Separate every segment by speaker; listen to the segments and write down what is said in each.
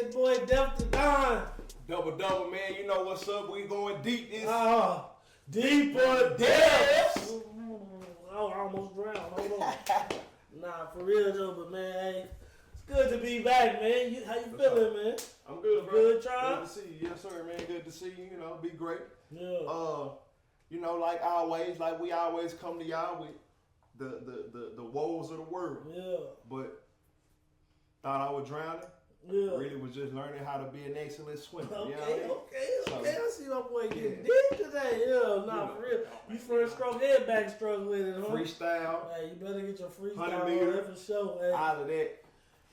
Speaker 1: your boy Def the Don.
Speaker 2: Double, man. You know what's up. We going deep.
Speaker 1: Deeper depths. Oh, I almost drowned. Hold on. Nah, for real though, but man, hey, it's good to be back, man. How you feeling, man?
Speaker 2: I'm good, bro.
Speaker 1: Good, Charles?
Speaker 2: Good to see you. Yes, sir, man. Good to see you. You know, be great.
Speaker 1: Yeah.
Speaker 2: You know, like we always come to y'all with the woes of the world.
Speaker 1: Yeah.
Speaker 2: But thought I was drowning.
Speaker 1: Yeah.
Speaker 2: Really was just learning how to be an excellent swimmer.
Speaker 1: Okay,
Speaker 2: you know what I mean?
Speaker 1: okay. I see my boy getting deep today. Yeah, nah, for real. You first stroke head backstroke with it, huh?
Speaker 2: Freestyle.
Speaker 1: Hey, you better get your freestyle
Speaker 2: 100
Speaker 1: on
Speaker 2: meter,
Speaker 1: there for sure, man.
Speaker 2: All of that.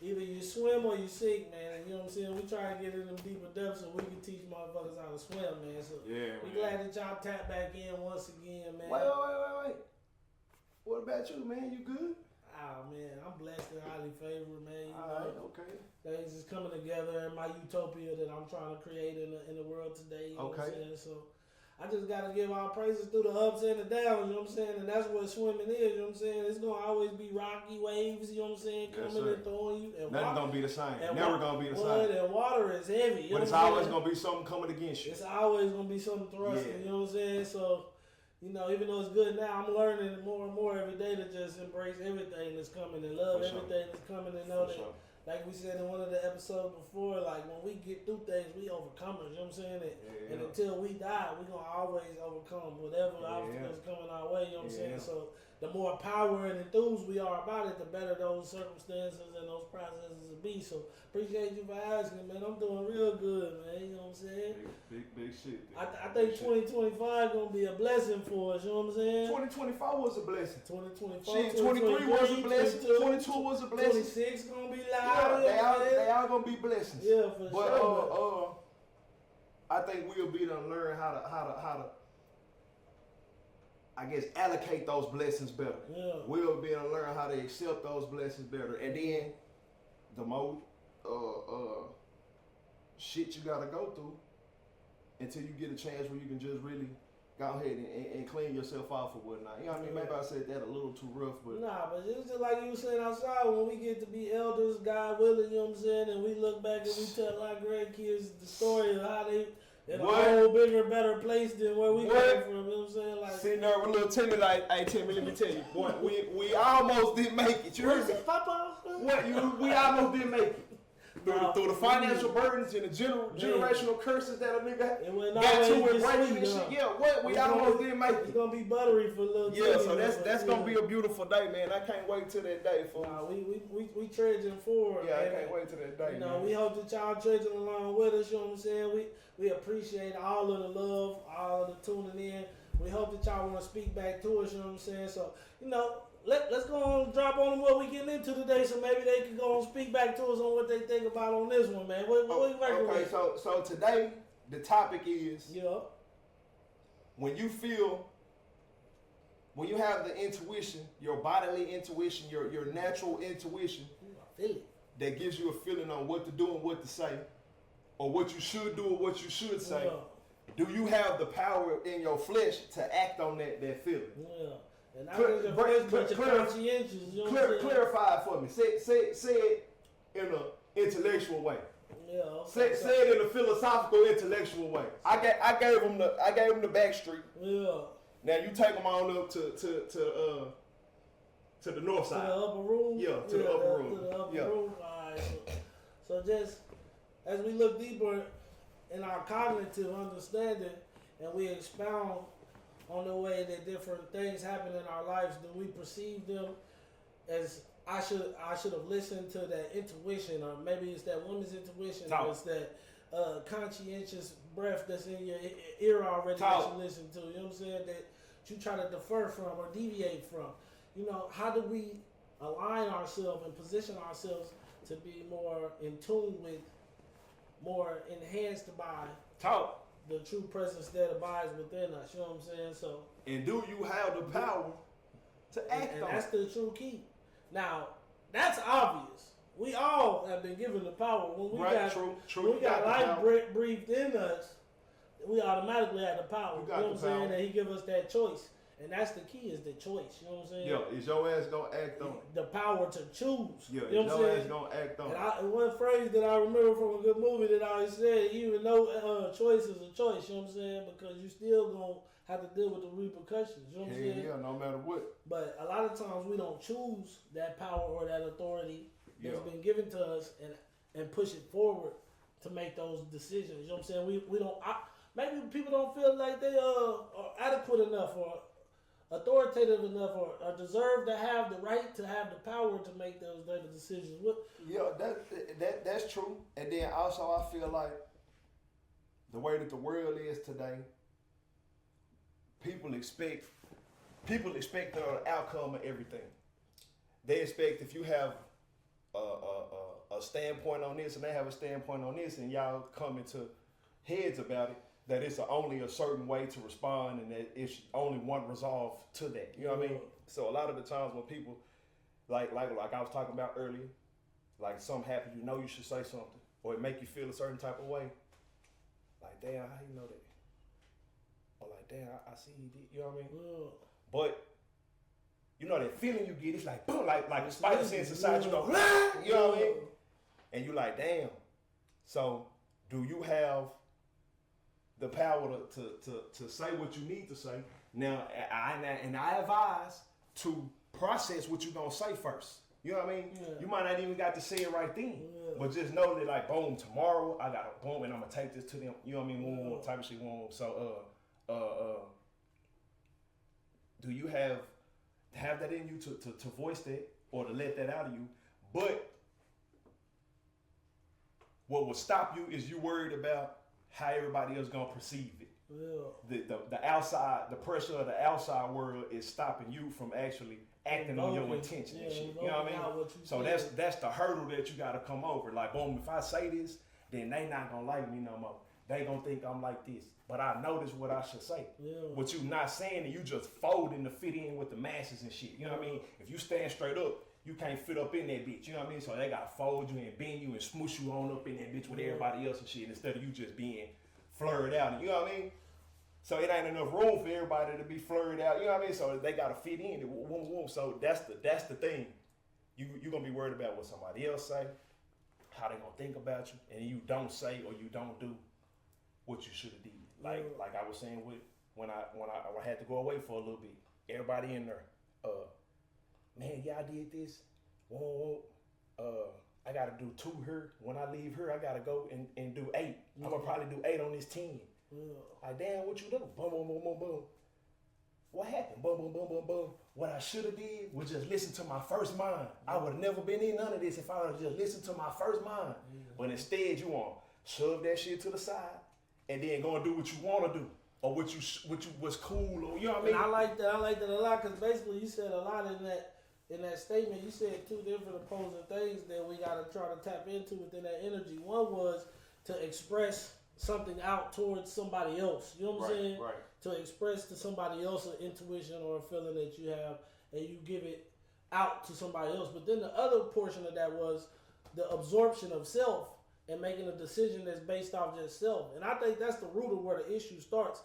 Speaker 1: Either you swim or you sink, man. And you know what I'm saying? We try to get in them deeper depths so we can teach motherfuckers how to swim, man. So
Speaker 2: Yeah,
Speaker 1: we
Speaker 2: man.
Speaker 1: glad that y'all tap back in once again, man.
Speaker 2: Wait. What about you, man? You good?
Speaker 1: Oh, man, I'm blessed and highly favored, man. You
Speaker 2: All
Speaker 1: know,
Speaker 2: right, okay.
Speaker 1: things is coming together in my utopia that I'm trying to create in the world today. You know what I'm saying? So I just got to give all praises through the ups and the downs, you know what I'm saying? And that's what swimming is, you know what I'm saying? It's going to always be rocky waves, you know what I'm saying, coming and throwing you. And
Speaker 2: nothing's going to be the same.
Speaker 1: And
Speaker 2: Never going to be the same.
Speaker 1: And water is heavy. You
Speaker 2: But
Speaker 1: know
Speaker 2: it's
Speaker 1: what I'm
Speaker 2: always
Speaker 1: saying?
Speaker 2: going to be something coming against you.
Speaker 1: It's always going to be something thrusting, you know what I'm saying? So, you know, even though it's good now, I'm learning more and more every day to just embrace everything that's coming and love everything that's coming and know that, like we said in one of the episodes before, like when we get through things, we overcomers, you know what I'm saying? And until we die, we're going to always overcome whatever obstacles coming our way, you know what I'm saying? So the more power and enthused we are about it, the better those circumstances and those processes will be. So appreciate you for asking, man. I'm doing real good, man, you know what I'm saying?
Speaker 2: Big shit.
Speaker 1: I think 2025 gonna be a blessing for us, you know what I'm saying?
Speaker 2: 2025 was a blessing.
Speaker 1: 2024,
Speaker 2: Shit, 23 was a blessing. 22 was a blessing.
Speaker 1: 26 gonna be loud.
Speaker 2: Yeah, they all gonna be blessings.
Speaker 1: Yeah, for sure.
Speaker 2: But I think we'll be to learn how to I guess allocate those blessings better.
Speaker 1: Yeah.
Speaker 2: We'll be able to learn how to accept those blessings better. And then the more shit you gotta go through until you get a chance where you can just really go ahead and clean yourself off or whatnot. You know what I mean? Maybe I said that a little too rough, but
Speaker 1: nah, but it's just like you were saying outside, when we get to be elders, God willing, you know what I'm saying, and we look back and we tell our grandkids the story of how they in a whole bigger, better place than where we came from, you know what I'm saying? Like
Speaker 2: sitting there with a little Timmy like, hey Timmy, let me tell you, boy, we almost didn't make it. You heard me?
Speaker 1: Papa?
Speaker 2: We almost didn't make it. Through the financial burdens and the generational curses that a nigga got to with breaking and shit. Yeah, we almost didn't make it.
Speaker 1: It's gonna be buttery for a little
Speaker 2: Yeah, so that's gonna be a beautiful day, man. I can't wait till that day, folks.
Speaker 1: Nah, we trudging forward.
Speaker 2: Yeah,
Speaker 1: man.
Speaker 2: I can't wait till that day.
Speaker 1: You know,
Speaker 2: man.
Speaker 1: we hope that y'all trudging along with us. You know what I'm saying? We appreciate all of the love, all of the tuning in. We hope that y'all want to speak back to us. You know what I'm saying? So you know. Let's go on and drop on them what we getting into today, so maybe they can go and speak back to us on what they think about on this one, man. What we working with?
Speaker 2: So today the topic is when you have the intuition, your bodily intuition, your natural intuition,
Speaker 1: I feel it.
Speaker 2: That gives you a feeling on what to do and what to say, or what you should do or what you should say. Do you have the power in your flesh to act on that feeling?
Speaker 1: Yeah. And I think your flesh, but your conscientious, you know what I'm saying?
Speaker 2: Clarify it for me. Say it in an intellectual way.
Speaker 1: Yeah.
Speaker 2: Okay. Say it in a philosophical, intellectual way. I gave him the back street.
Speaker 1: Yeah.
Speaker 2: Now you take them on up to the north side.
Speaker 1: To the upper room.
Speaker 2: Yeah, to the upper room.
Speaker 1: To the upper room. All right. So just as we look deeper in our cognitive understanding, and we expound on the way that different things happen in our lives, do we perceive them as I should have listened to that intuition, or maybe it's that woman's intuition, or it's that conscientious breath that's in your ear already that you listen to, you know what I'm saying, that you try to defer from or deviate from. You know, how do we align ourselves and position ourselves to be more in tune with, more enhanced by the true presence that abides within us, you know what I'm saying? So,
Speaker 2: and do you have the power to act on it?
Speaker 1: And that's the true key. Now, that's obvious. We all have been given the power. When we when we got life breathed in us, we automatically have the power. You know what I'm saying? And he give us that choice. And that's the key, is the choice. You know what I'm saying?
Speaker 2: Yeah, is your ass gonna act on it?
Speaker 1: The power to choose.
Speaker 2: Yeah,
Speaker 1: you know what I'm saying?
Speaker 2: Ass gonna act on it.
Speaker 1: And one phrase that I remember from a good movie that I always said, even though choice is a choice, you know what I'm saying? Because you still gonna have to deal with the repercussions. You know what I'm saying?
Speaker 2: Yeah, no matter what.
Speaker 1: But a lot of times we don't choose that power or that authority that's been given to us and push it forward to make those decisions. You know what I'm saying? We don't. Maybe people don't feel like they are adequate enough or authoritative enough or deserve to have the right to have the power to make those type of decisions.
Speaker 2: Yeah, that's true. And then also I feel like the way that the world is today, people expect the outcome of everything. They expect if you have a standpoint on this and they have a standpoint on this and y'all come into heads about it, that it's only a certain way to respond and that it's only one resolve to that. You know what I mean? So a lot of the times when people, like I was talking about earlier, like something happens, you know you should say something, or it make you feel a certain type of way. Like, damn, how you know that? Or like, damn, I see he did. You know what I mean? But you know that feeling you get, it's like boom, like a spider sense inside you go, you know what I mean? And you like, damn. So do you have the power to say what you need to say? Now, I advise to process what you're gonna say first. You know what I mean? Yeah. You might not even got to say it right then, but just know that like, boom, tomorrow I got a boom, and I'm gonna take this to them. You know what I mean? Type of shit. So, do you have that in you to voice that or to let that out of you? But what will stop you is you worried about how everybody else gonna perceive it. Yeah. The outside, the pressure of the outside world is stopping you from actually acting on your intention and shit. You know what I mean? So that's the hurdle that you gotta come over. Like, boom, if I say this, then they not gonna like me no more. They gonna think I'm like this. But I know this what I should say. Yeah. What you not saying, and you just folding to fit in with the masses and shit. You know what I mean? If you stand straight up, you can't fit up in that bitch. You know what I mean? So they gotta fold you and bend you and smoosh you on up in that bitch with everybody else and shit, instead of you just being flurried out. You know what I mean? So it ain't enough room for everybody to be flurried out. You know what I mean? So they gotta fit in. So that's the thing. You gonna be worried about what somebody else say, how they gonna think about you, and you don't say or you don't do what you should have did. Like I was saying with when I had to go away for a little bit. Everybody in there, man, y'all did this. I gotta do 2 here. When I leave here, I gotta go and do 8. I'm gonna probably do 8 on this 10. Like, damn, what you do? Boom, boom, boom, boom, boom. What happened? Boom, boom, boom, boom, boom. What I should have did was just listen to my first mind. I would have never been in none of this if I would have just listened to my first mind. But instead, you want to shove that shit to the side and then go and do what you want to do, or what you was cool, or you know what I mean.
Speaker 1: And I like that a lot, because basically you said a lot in that statement. You said 2 different opposing things that we got to try to tap into within that energy. One was to express something out towards somebody else. You know what I'm saying?
Speaker 2: Right.
Speaker 1: To express to somebody else an intuition or a feeling that you have, and you give it out to somebody else. But then the other portion of that was the absorption of self and making a decision that's based off just self. And I think that's the root of where the issue starts.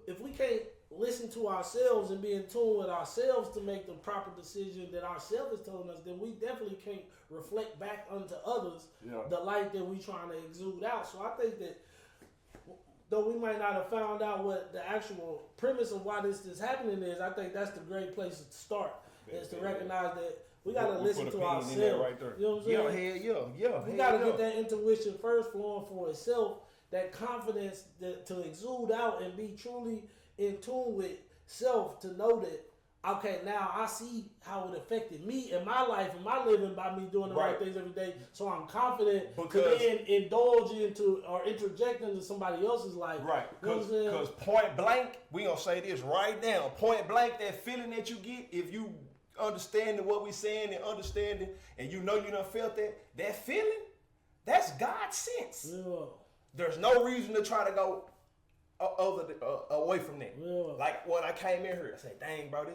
Speaker 1: If we can't listen to ourselves and be in tune with ourselves to make the proper decision that ourself is telling us, then we definitely can't reflect back unto others the light that we trying to exude out. So I think that though we might not have found out what the actual premise of why this is happening is, I think that's the great place to start, is to recognize that we got to listen to ourselves.
Speaker 2: Right there.
Speaker 1: You know what I'm saying?
Speaker 2: Yeah.
Speaker 1: We got to get that intuition first flowing for itself, that confidence to exude out and be truly in tune with self, to know that, okay, now I see how it affected me in my life and my living by me doing the right things every day. So I'm confident to then indulge into or interject into somebody else's life.
Speaker 2: Right. Because point blank, we going to say this right now. Point blank, that feeling that you get, if you understanding what we saying and understanding, and you know you done felt that feeling, that's God's sense. Yeah. There's no reason to try to go away from that. Yeah. Like when I came in here, I said, dang, bro,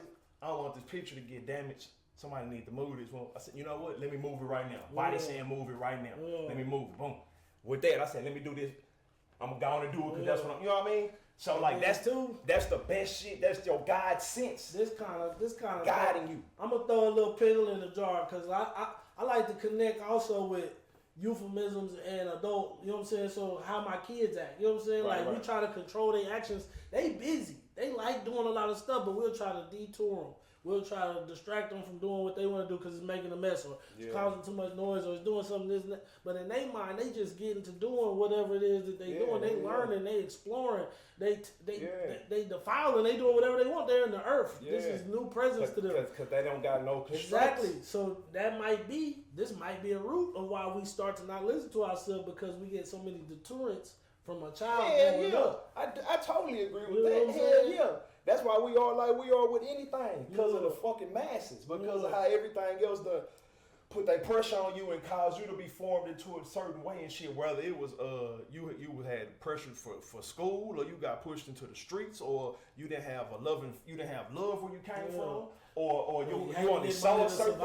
Speaker 2: I don't want this picture to get damaged. Somebody need to move this one. I said, you know what? Let me move it right now. Body saying move it right now. Let me move it. Boom. With that, I said, let me do this. I'm going to do it because that's what you know what I mean? So like that's the best shit. That's your God sense.
Speaker 1: This kind of
Speaker 2: guiding you.
Speaker 1: I'm gonna throw a little pickle in the jar because I like to connect also with euphemisms and adult. You know what I'm saying? So how my kids act. You know what I'm saying? Right. We try to control their actions. They busy. They like doing a lot of stuff, but we'll try to detour them. We'll try to distract them from doing what they want to do because it's making a mess or it's causing too much noise or it's doing something this and that. But in their mind, they just get into doing whatever it is that they doing. They learning, they exploring, they defiling, they doing whatever they want. They're in the earth. This is new presence to them.
Speaker 2: Because they don't got no constraints.
Speaker 1: Exactly. So this might be a root of why we start to not listen to ourselves because we get so many deterrents from a child growing up.
Speaker 2: I totally agree with that. Hell yeah. That's why we are like we are with anything, because of the fucking masses, because of how everything else done put that pressure on you and cause you to be formed into a certain way and shit. Whether it was you had pressure for school, or you got pushed into the streets, or you didn't have love where you came from, or you only saw a certain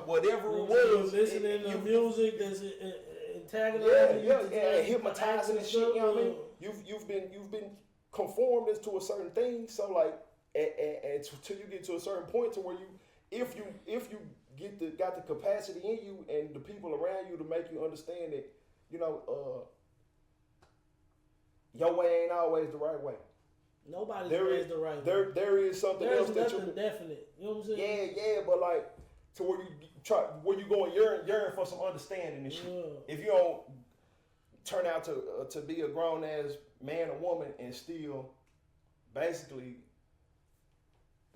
Speaker 2: whatever it was.
Speaker 1: Listening to music that's antagonizing,
Speaker 2: hypnotizing and shit. You know what I mean? You've been conformed as to a certain thing, so like, and till you get to a certain point to where if you got the capacity in you and the people around you to make you understand that, you know, your way ain't always the right way.
Speaker 1: Nobody's way is the right way.
Speaker 2: There is something else that you
Speaker 1: definite. You know what I'm saying?
Speaker 2: Yeah, but like to where you go and yearn for some understanding and shit. If you don't turn out to be a grown ass man or woman and still basically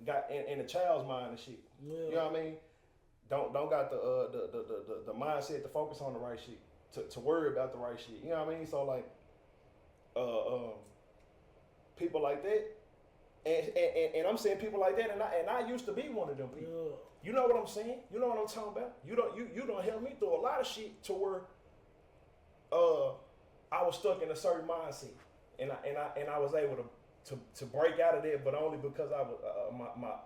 Speaker 2: got in a child's mind and shit. You know what I mean? Don't got the mindset to focus on the right shit, to worry about the right shit. You know what I mean? So like people like that, and I'm saying people like that, and I used to be one of them people. You know what I'm saying? You know what I'm talking about? You don't help me through a lot of shit to where I was stuck in a certain mindset, and I was able to break out of there, but only because I was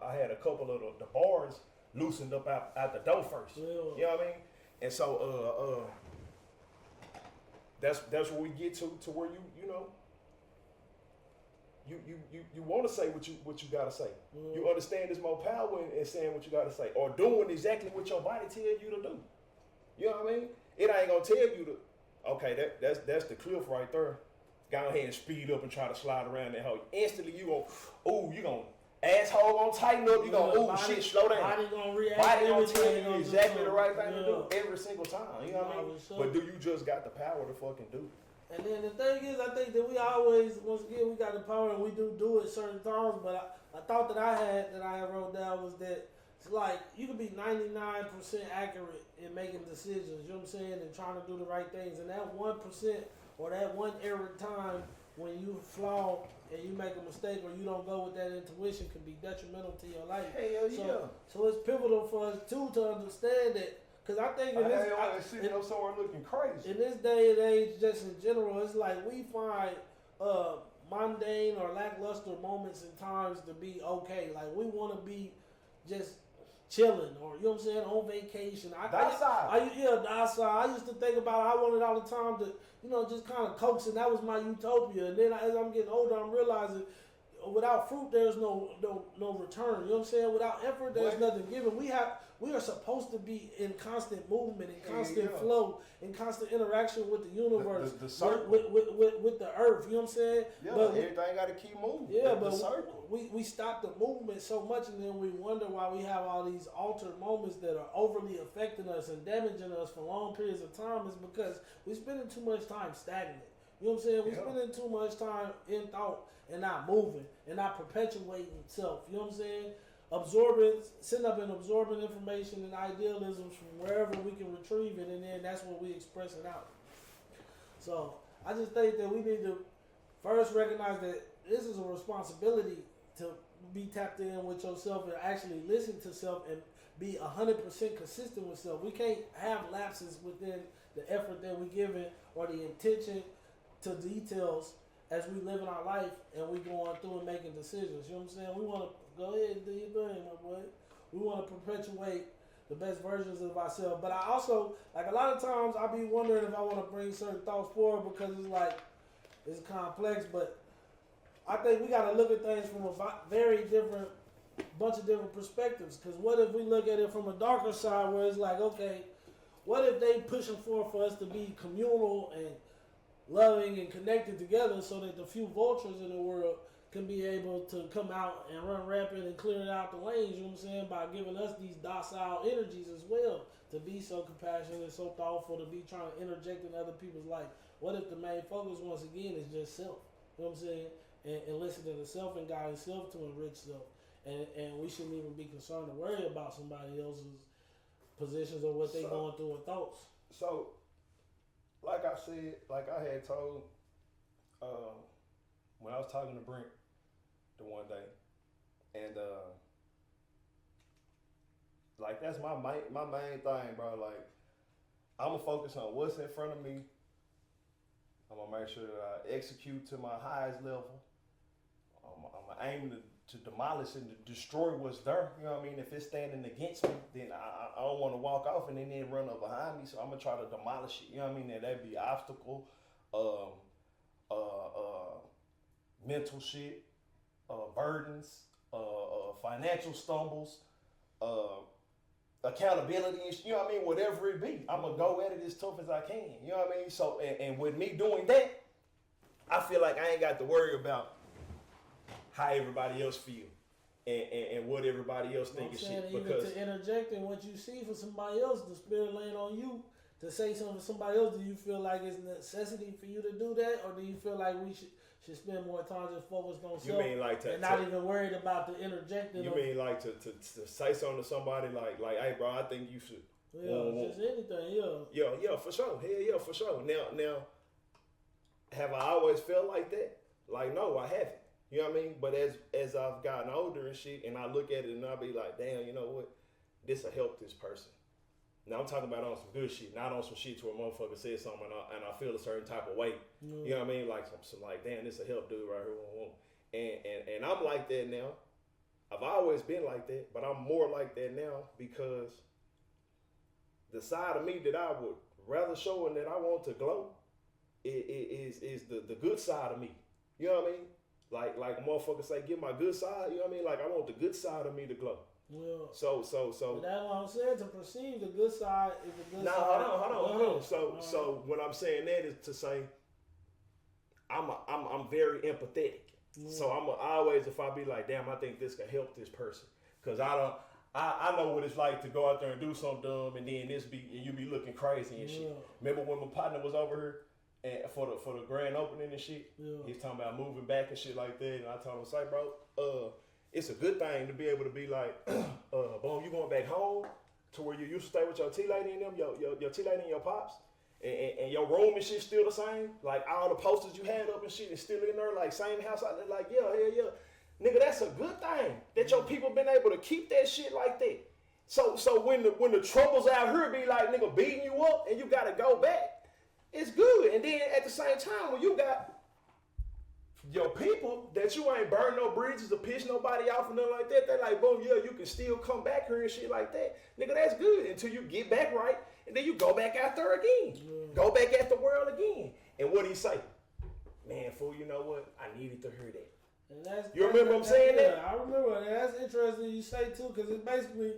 Speaker 2: I had a couple of the bars loosened up out the door first. You know what I mean? And so that's where we get to where you know you want to say what you gotta say. You understand there's more power in saying what you gotta say, or doing exactly what your body tell you to do. You know what I mean? It ain't gonna tell you to. Okay, that's the cliff right there. Go ahead and speed up and try to slide around that hole. Instantly you gonna asshole gonna tighten up. You gonna shit, slow down.
Speaker 1: Body gonna react.
Speaker 2: Body gonna tell you exactly the right thing to do every single time. You know what I mean? But do you just got the power to fucking do it?
Speaker 1: And then the thing is, I think that we always, once again, we got the power and we do it certain times. But I thought that I had wrote down was that it's like you can be 99% accurate in making decisions. You know what I'm saying? And trying to do the right things. And that 1% or that one error time when you flaw and you make a mistake or you don't go with that intuition can be detrimental to your life.
Speaker 2: Hell yeah.
Speaker 1: So it's pivotal for us too to understand that. Because I think
Speaker 2: somewhere looking crazy.
Speaker 1: In this day and age, just in general, it's like we find mundane or lackluster moments and times to be okay. Like we want to be just chilling, or you know what I'm saying, on vacation. Docile. I used to think about it. I wanted all the time to, you know, just kind of coax, and that was my utopia. And then as I'm getting older, I'm realizing without fruit, there's no return. You know what I'm saying? Without effort, there's nothing given. We are supposed to be in constant movement, in constant flow, in constant interaction with the universe, with the earth. You know what I'm saying?
Speaker 2: Yeah, but everything got to keep moving.
Speaker 1: Yeah, but we stop the movement so much, and then we wonder why we have all these altered moments that are overly affecting us and damaging us for long periods of time. Is because we're spending too much time stagnant. You know what I'm saying? We're spending too much time in thought and not moving and not perpetuating self. You know what I'm saying? Sitting up and absorbing information and idealisms from wherever we can retrieve it, and then that's what we express it out. So I just think that we need to first recognize that this is a responsibility to be tapped in with yourself and actually listen to self and be 100% consistent with self. We can't have lapses within the effort that we're giving or the intention to details as we live in our life and we going through and making decisions. You know what I'm saying? We want to go ahead and do your thing, my boy. We want to perpetuate the best versions of ourselves. But I also, like a lot of times, I be wondering if I want to bring certain thoughts forward because it's like, it's complex, but I think we got to look at things from a very different, bunch of different perspectives. Because what if we look at it from a darker side, where it's like, okay, what if they pushing for us to be communal and loving and connected together, so that the few vultures in the world can be able to come out and run rampant and clear out the lanes, you know what I'm saying, by giving us these docile energies as well, to be so compassionate, so thoughtful, to be trying to interject in other people's life. What if the main focus, once again, is just self, you know what I'm saying, and listen to the self and guide self to enrich self. And we shouldn't even be concerned or worry about somebody else's positions or what they going through or thoughts.
Speaker 2: So, like I said, like I had told, when I was talking to Brent the one day, and like that's my main thing, bro. Like, I'm gonna focus on what's in front of me. I'm gonna make sure that I execute to my highest level. I'm aiming to demolish and to destroy what's there. You know what I mean? If it's standing against me, then I don't want to walk off and then run up behind me. So I'm gonna try to demolish it. You know what I mean? And that'd be obstacle, mental shit, burdens, financial stumbles, accountability. You know what I mean? Whatever it be, I'm gonna go at it as tough as I can. You know what I mean? So and with me doing that, I feel like I ain't got to worry about how everybody else feel and what everybody else think is shit.
Speaker 1: Even
Speaker 2: Because
Speaker 1: to interject in what you see for somebody else, the spirit laying on you to say something to somebody else, do you feel like it's a necessity for you to do that, or do you feel like we should spend more time just focused on self?
Speaker 2: You mean like
Speaker 1: and not even worried about the interjecting?
Speaker 2: You mean like to say something to somebody like, hey bro, I think you should.
Speaker 1: Yeah, just anything, yeah.
Speaker 2: Yeah, for sure. Hell yeah, for sure. Now, have I always felt like that? Like, no, I haven't. You know what I mean? But as I've gotten older and shit, and I look at it and I be like, damn, you know what? This'll help this person. Now I'm talking about on some good shit, not on some shit to where a motherfucker says something and I feel a certain type of way. You know what I mean? Like some like, damn, this'll help dude right here. And I'm like that now. I've always been like that, but I'm more like that now because the side of me that I would rather show and that I want to glow is the good side of me. You know what I mean? Like a motherfucker say, get my good side. You know what I mean? Like I want the good side of me to glow.
Speaker 1: Yeah.
Speaker 2: So.
Speaker 1: But that's what I'm saying. To perceive the good side is the good side.
Speaker 2: Hold on. So what I'm saying that is to say, I'm very empathetic. So I'm always, if I be like, damn, I think this can help this person, cause I know what it's like to go out there and do something dumb and then you be looking crazy and shit. Remember when my partner was over here? And for the grand opening and shit, he's talking about moving back and shit like that. And I told him, say, bro, it's a good thing to be able to be like, boom, you going back home to where you used to stay with your tea lady and them, your tea lady and your pops, and your room and shit still the same. Like all the posters you had up and shit is still in there, like same house out there. Like yeah, nigga, that's a good thing that your people been able to keep that shit like that. So when the troubles out here be like nigga beating you up and you gotta go back. It's good. And then at the same time, when you got your people that you ain't burn no bridges or piss nobody off or nothing like that, they're like, boom, yeah, you can still come back here and shit like that. Nigga, that's good until you get back right. And then you go back out there again. Go back at the world again. And what he say? Man, fool, you know what? I needed to hear that. You remember him saying that?
Speaker 1: I remember. And that's interesting you say too, because it's basically...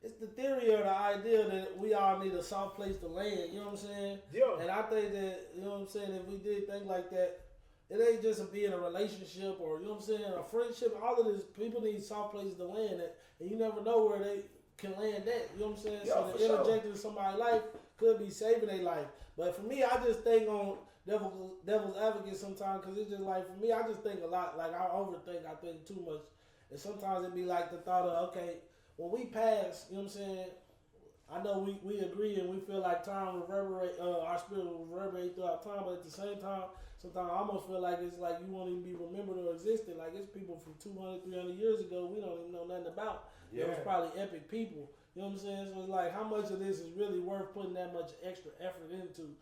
Speaker 1: It's the theory or the idea that we all need a soft place to land, you know what I'm saying?
Speaker 2: Yeah.
Speaker 1: And I think that, you know what I'm saying, if we did things like that, it ain't just a being a relationship or, you know what I'm saying, a friendship. All of this, people need soft places to land at, and you never know where they can land at, you know what I'm saying?
Speaker 2: Yeah,
Speaker 1: so the interjecting in somebody's life could be saving their life. But for me, I just think on devil's advocate sometimes, because it's just like, for me, I just think a lot. Like, I overthink, I think too much. And sometimes it be like the thought of, okay, when we pass, you know what I'm saying, I know we agree and we feel like time reverberate, our spirit will reverberate throughout time, but at the same time, sometimes I almost feel like it's like you won't even be remembered or existed. Like it's people from 200, 300 years ago we don't even know nothing about. Yeah. It was probably epic people. You know what I'm saying? So it's like, how much of this is really worth putting that much extra effort into?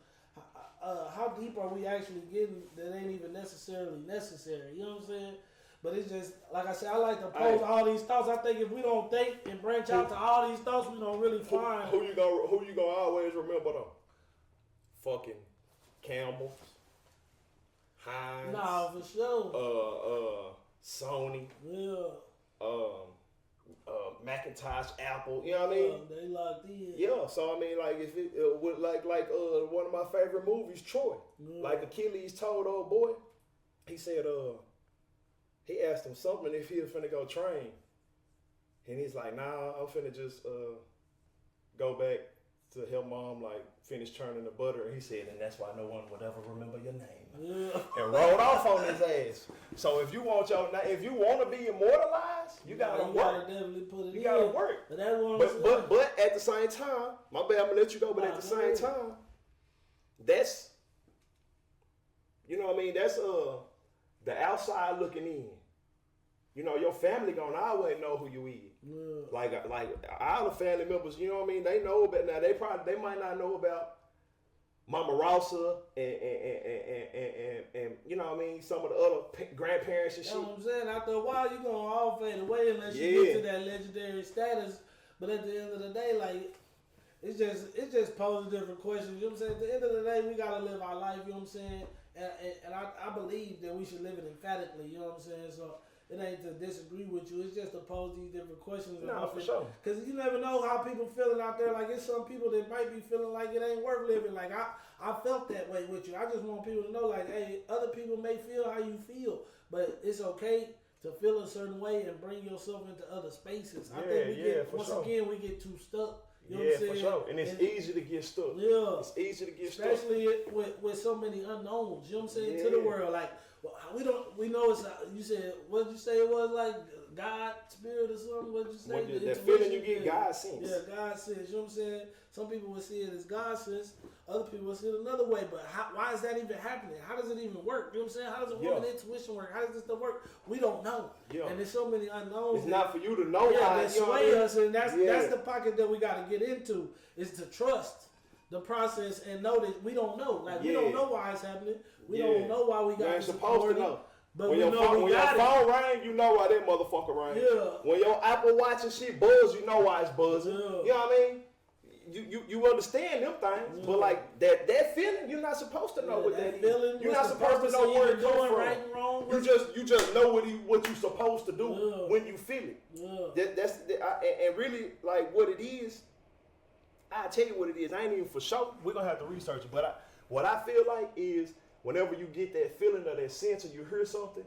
Speaker 1: How deep are we actually getting that ain't even necessarily necessary? You know what I'm saying? But it's just, like I said, I like to pose all these thoughts. I think if we don't think and branch out to all these thoughts, we don't really find...
Speaker 2: Who you gonna always remember though? Fucking Campbell, Heinz.
Speaker 1: Nah, for sure.
Speaker 2: Sony.
Speaker 1: Yeah.
Speaker 2: Macintosh, Apple. You know what I mean?
Speaker 1: They locked in.
Speaker 2: Yeah. So I mean, like if it would like one of my favorite movies, Troy.
Speaker 1: Yeah.
Speaker 2: Like Achilles told old boy, he said he asked him something if he was finna go train, and he's like, nah, I'm finna just go back to help mom like finish churning the butter. And he said, and that's why no one would ever remember your name.
Speaker 1: Yeah.
Speaker 2: And rolled off on his ass. So if you want if you want to be immortalized, you gotta work.
Speaker 1: Gotta definitely put it
Speaker 2: You
Speaker 1: in.
Speaker 2: gotta work.
Speaker 1: But that's what I'm saying.
Speaker 2: But at the same time, my bad, I'm gonna let you go. But at the same time, that's, you know what I mean. That's the outside looking in. You know, your family gonna always know who you is.
Speaker 1: Yeah.
Speaker 2: Like all the family members, you know what I mean. They know about now. They might not know about Mama Rosa and you know what I mean, some of the other grandparents and shit.
Speaker 1: You know what I'm saying? After a while, you're going to all fade away unless you get to that legendary status. But at the end of the day, like, it's just posing different questions. You know what I'm saying? At the end of the day, we got to live our life, you know what I'm saying? And I believe that we should live it emphatically, you know what I'm saying? So it ain't to disagree with you. It's just to pose these different questions.
Speaker 2: No, for sure.
Speaker 1: Because you never know how people feeling out there. Like, it's some people that might be feeling like it ain't worth living. Like, I felt that way with you. I just want people to know, like, hey, other people may feel how you feel, but it's okay to feel a certain way and bring yourself into other spaces. I think again, we get too stuck. You know what I'm saying?
Speaker 2: For sure. And it's easy to get stuck.
Speaker 1: Yeah.
Speaker 2: It's easy to get stuck.
Speaker 1: Especially with so many unknowns, you know what I'm saying, to the world. Like, we know it's, you said, what did you say it was, like, God, spirit or something? What did you say?
Speaker 2: That feeling you get, God sense.
Speaker 1: Yeah, God sense, you know what I'm saying? Some people would see it as God sense, other people would see it another way, but why is that even happening? How does it even work? You know what I'm saying? How does a woman intuition work? How does this stuff work? We don't know. Yeah. And there's so many unknowns.
Speaker 2: It's not for you to know how
Speaker 1: they sway us, and that's the pocket that we got to get into, is to trust the process and know that we don't know. Like, we don't know why it's happening. We don't know why we got
Speaker 2: you ain't supposed to know.
Speaker 1: But
Speaker 2: when your phone ring, you know why that motherfucker ring.
Speaker 1: Yeah.
Speaker 2: When your Apple Watch and shit buzz, you know why it's buzzing.
Speaker 1: Yeah.
Speaker 2: You know what I mean? You understand them things, but like that feeling, you're not supposed to know what that is. You're not supposed to know where it comes from.
Speaker 1: Right and wrong,
Speaker 2: you just know what you're supposed to do when you feel it.
Speaker 1: Yeah.
Speaker 2: And really, like, what it is, I'll tell you what it is. I ain't even for sure. We're gonna have to research it, but what I feel like is, whenever you get that feeling or that sense, or you hear something,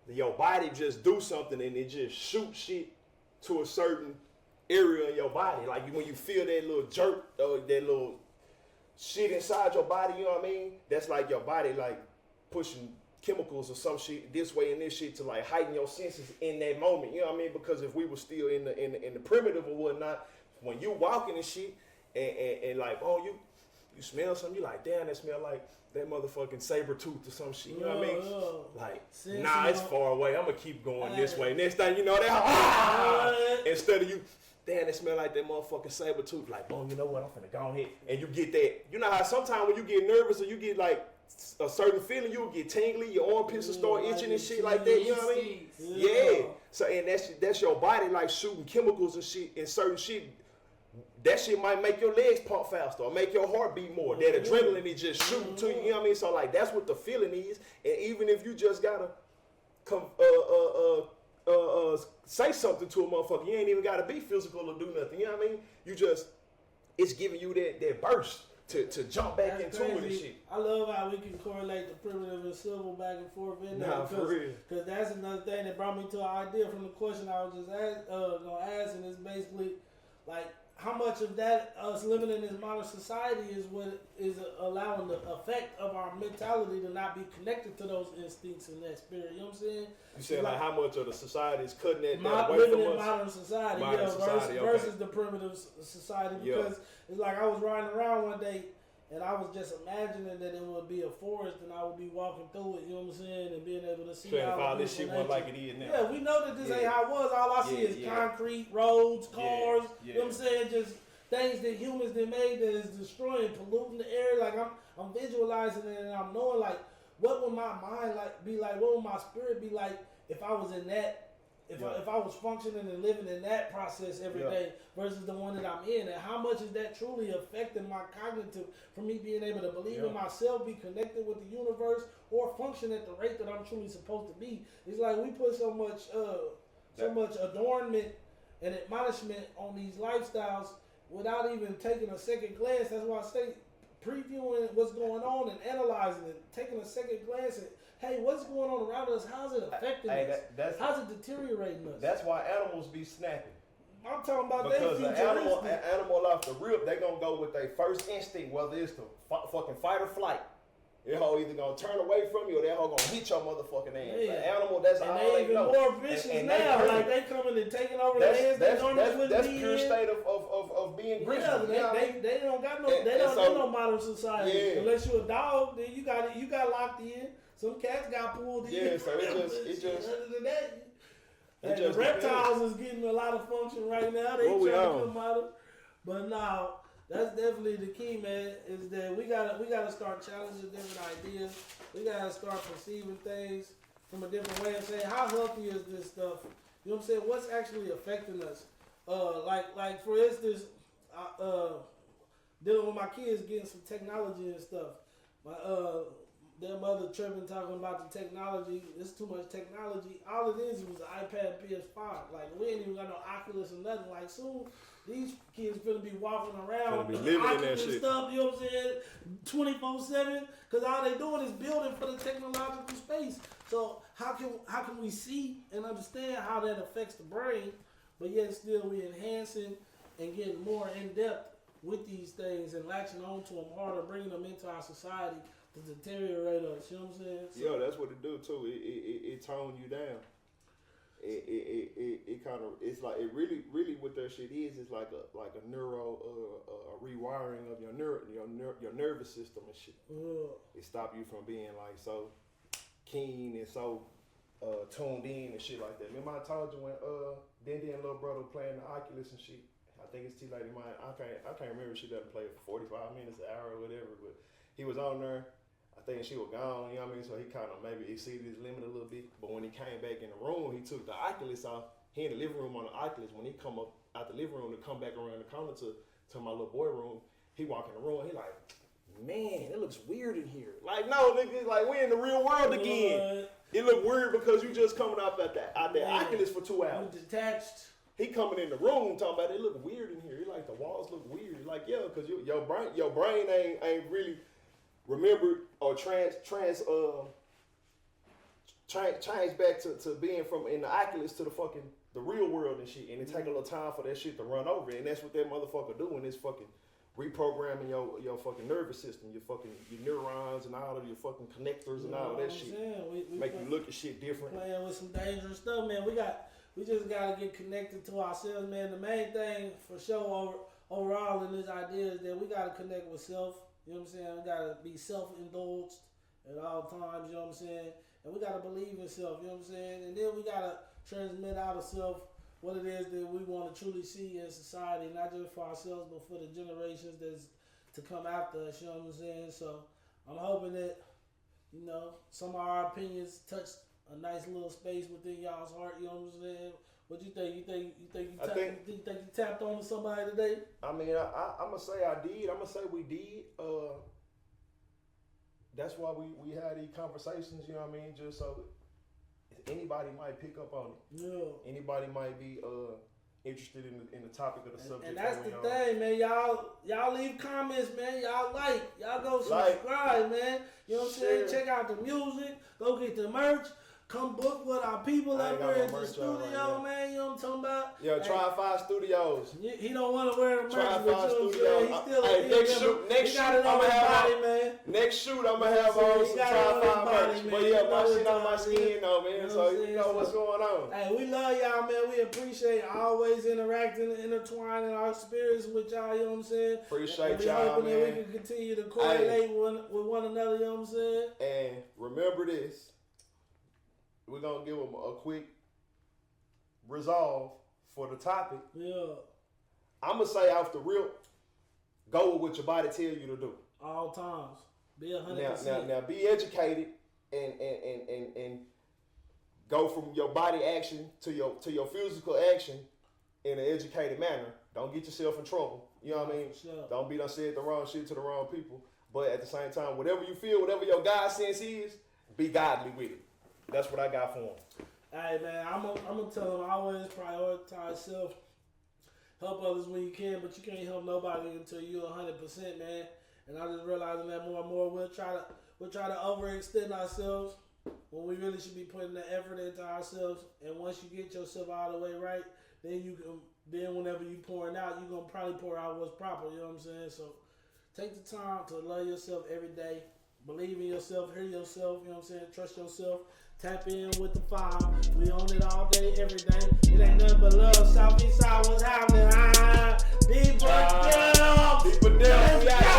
Speaker 2: your body just do something and it just shoots shit to a certain area in your body. Like when you feel that little jerk or that little shit inside your body, you know what I mean? That's like your body like pushing chemicals or some shit this way and this shit to like heighten your senses in that moment. You know what I mean? Because if we were still in the primitive or whatnot, when you walking and shit and like, oh, you smell something, you like, damn, that smell like that motherfucking saber tooth or some shit. You know what I mean? Like, nah, it's far away. I'm gonna keep going this way. Next thing you know, instead of you, damn, it smell like that motherfucking saber tooth. Like, boom, you know what? I'm finna go ahead. And you get that. You know how sometimes when you get nervous or you get like a certain feeling, you'll get tingly, your armpits will start itching and shit like that. You know what I mean? Yeah. So, and that's your body like shooting chemicals and shit and certain shit. That shit might make your legs pump faster or make your heart beat more. That adrenaline is just shooting to you. You know what I mean? So like that's what the feeling is. And even if you just gotta say something to a motherfucker, you ain't even gotta be physical or do nothing. You know what I mean? You just, it's giving you that burst to jump back into it and shit.
Speaker 1: I love how we can correlate the primitive and civil back and forth in there.
Speaker 2: Nah, for real.
Speaker 1: Because that's another thing that brought me to an idea from the question I was just gonna ask, and it's basically like, how much of that us living in this modern society is what is allowing the effect of our mentality to not be connected to those instincts and that spirit? You know what I'm saying?
Speaker 2: You saying like how much of the society is cutting that away
Speaker 1: living
Speaker 2: from
Speaker 1: in
Speaker 2: us?
Speaker 1: modern society,
Speaker 2: Society,
Speaker 1: versus the primitive society. Because it's like I was riding around one day and I was just imagining that it would be a forest and I would be walking through it, you know what I'm saying, and being able to see
Speaker 2: how this shit wasn't like it is now.
Speaker 1: Yeah, we know that this ain't how it was. All I see is concrete, roads, cars, you know what I'm saying, just things that humans done made that is destroying, polluting the air. Like I'm visualizing it and I'm knowing like what would my mind like be like, what would my spirit be like if I was in that if I was functioning and living in that process every day versus the one that I'm in, and how much is that truly affecting my cognitive for me being able to believe in myself, be connected with the universe, or function at the rate that I'm truly supposed to be? It's like we put so much adornment and admonishment on these lifestyles without even taking a second glance. That's why I say previewing what's going on and analyzing it, taking a second glance at, hey, what's going on around us? How's it affecting us? How's it deteriorating us?
Speaker 2: That's why animals be snapping.
Speaker 1: I'm talking about
Speaker 2: because an animal off the rip, they gonna go with their first instinct, whether it's to fucking fight or flight. That hoe either gonna turn away from you or that hoe gonna hit your motherfucking ass. Yeah. The animal, that's all they know.
Speaker 1: And they even more vicious now. Like they coming and taking over the lands they normally wouldn't be in.
Speaker 2: That's pure state of being grizzly.
Speaker 1: Yeah, they don't got no, they don't know no modern society. Yeah. Unless you a dog, then you got locked in. Some cats got pulled in.
Speaker 2: Yeah, so it just.
Speaker 1: Other than that, the reptiles is getting a lot of function right now. They trying to come out of. But now. That's definitely the key, man, is that we gotta start challenging different ideas. We gotta start perceiving things from a different way and saying, how healthy is this stuff? You know what I'm saying? What's actually affecting us? Like for instance, dealing with my kids getting some technology and stuff. Their mother tripping talking about the technology. It's too much technology. All it is was an iPad, PS5. Like we ain't even got no Oculus or nothing. Like soon these kids gonna be walking around
Speaker 2: with Oculus
Speaker 1: and stuff. You know what I'm saying? 24/7. Because all they doing is building for the technological space. So how can we see and understand how that affects the brain, but yet still we enhancing and getting more in depth with these things and latching onto them harder, bringing them into our society to deteriorate us, you know what I'm saying? So,
Speaker 2: yeah, that's what it do too. It tone you down. It kind of, it's like, it really what that shit is like a neuro a rewiring of your nervous system and shit. It stop you from being like so keen and so tuned in and shit like that. Remember I told you when Dendy and little brother playing the Oculus and shit. I think it's T Lady mine. I can't remember if she doesn't play for 45 minutes, an hour, or whatever. But he was on there. I think she was gone, you know what I mean? So he kind of maybe exceeded his limit a little bit. But when he came back in the room, he took the Oculus off. He in the living room on the Oculus. When he come up out the living room to come back around the corner to my little boy room, he walk in the room. He like, man, it looks weird in here. Like, no, nigga, like we in the real world again. It look weird because you just coming out that Oculus for 2 hours.
Speaker 1: You detached.
Speaker 2: He coming in the room talking about it look weird in here. He like the walls look weird. Like yeah, because your brain ain't really remembered or change back to being from in the Oculus to the real world and shit. And it take a little time for that shit to run over. And that's what that motherfucker doing is fucking reprogramming your fucking nervous system, your neurons and all of your fucking connectors and all of that shit. We make you look at shit different.
Speaker 1: Playing with some dangerous stuff, man. We just gotta get connected to ourselves, man. The main thing for sure overall in this idea is that we gotta connect with self. You know what I'm saying? We gotta be self-indulged at all times. You know what I'm saying? And we gotta believe in self. You know what I'm saying? And then we gotta transmit out of self what it is that we want to truly see in society, not just for ourselves, but for the generations that's to come after us. You know what I'm saying? So I'm hoping that some of our opinions touch a nice little space within y'all's heart, you know what I'm saying? What you think? You think you tapped on to somebody today?
Speaker 2: I mean, I'm gonna say I did. I'm gonna say we did. That's why we had these conversations. You know what I mean? Just so anybody might pick up on it. Yeah. Anybody might be interested in the topic of the subject.
Speaker 1: And that's the thing, man. Y'all leave comments, man. Y'all go subscribe, man. You know what I'm saying? Check out the music. Go get the merch. Come book with our people up here at the studio, man. You know what I'm talking about?
Speaker 2: Yo, Try 5 Studios.
Speaker 1: He don't want to wear the merch.
Speaker 2: Try 5 Studios.
Speaker 1: He's still
Speaker 2: next shoot, I'm gonna have man. Next shoot, I'm gonna have on some Try 5 merch. But yeah, my shit on my skin though, man. So you know what's going on.
Speaker 1: Hey, we love y'all, man. We appreciate always interacting and intertwining our spirits with y'all. You know what I'm saying?
Speaker 2: Appreciate y'all, man.
Speaker 1: That we can continue to correlate with one another. You know what I'm saying?
Speaker 2: And remember this. We're going to give them a quick resolve for the topic.
Speaker 1: Yeah.
Speaker 2: I'm going to say off the rip, go with what your body tell you to do.
Speaker 1: All times. Be 100%.
Speaker 2: Now be educated and go from your body action to your physical action in an educated manner. Don't get yourself in trouble. You know what I mean?
Speaker 1: Sure.
Speaker 2: Don't be done said the wrong shit to the wrong people. But at the same time, whatever you feel, whatever your God sense is, be godly with it. That's what I got for him.
Speaker 1: Hey man, I'm gonna tell them always prioritize self. Help others when you can, but you can't help nobody until you're 100%, man. And I'm just realizing that more and more. We'll try to overextend ourselves when we really should be putting the effort into ourselves. And once you get yourself all the way right, then you can. Then whenever you pouring out, you're gonna probably pour out what's proper. You know what I'm saying? So take the time to love yourself every day. Believe in yourself. Hear yourself. You know what I'm saying? Trust yourself. Tap in with the fire. We on it all day, every day. It ain't nothing but love. Southeast side, what's happening? Deeper down.
Speaker 2: Deeper down.